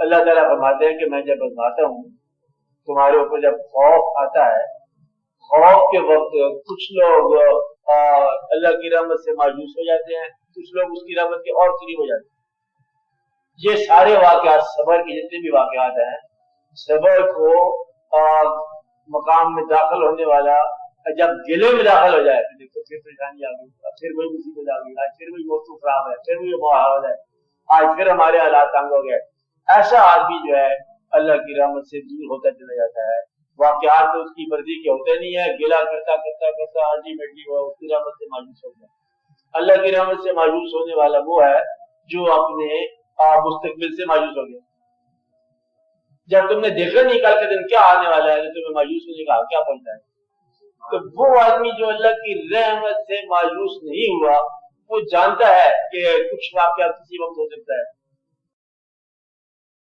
اللہ تعالیٰ فرماتے ہیں کہ میں جب آزماتا ہوں تمہارے اوپر، جب خوف آتا ہے، خوف کے وقت کچھ لوگ اللہ کی رحمت سے مایوس ہو جاتے ہیں، کچھ لوگ اس کی رحمت کے اور قریب ہو جاتے ہیں۔ یہ سارے واقعات، صبر کے جتنے بھی واقعات ہیں، صبر کو مقام میں داخل ہونے والا جب گلے میں داخل ہو جائے، دیکھو پھر پریشانی آ گئی، پھر وہی مصیبت آ گئی، آج پھر وہی موسم خراب ہے، پھر وہی ماحول ہے، آج پھر ہمارے حالات تنگ ہو گئے، ایسا آدمی جو ہے اللہ کی رحمت سے دور ہوتا چلا جاتا ہے۔ واقعات تو اس کی مرضی کے ہوتے نہیں ہے، گلا کرتا کرتا کرتا الٹیمیٹلی وہ اس کی رحمت سے مایوس ہو گیا۔ اللہ کی رحمت سے مایوس ہونے والا وہ ہے جو اپنے مستقبل سے مایوس ہو گیا۔ جب تم نے دیکھا نہیں کل کے دن کیا آنے والا ہے، تو تمہیں مایوس ہونے کا کیا پڑتا ہے؟ تو وہ آدمی جو اللہ کی رحمت سے مایوس نہیں ہوا، وہ جانتا ہے کہ کچھ واقعہ کسی وقت ہو سکتا ہے،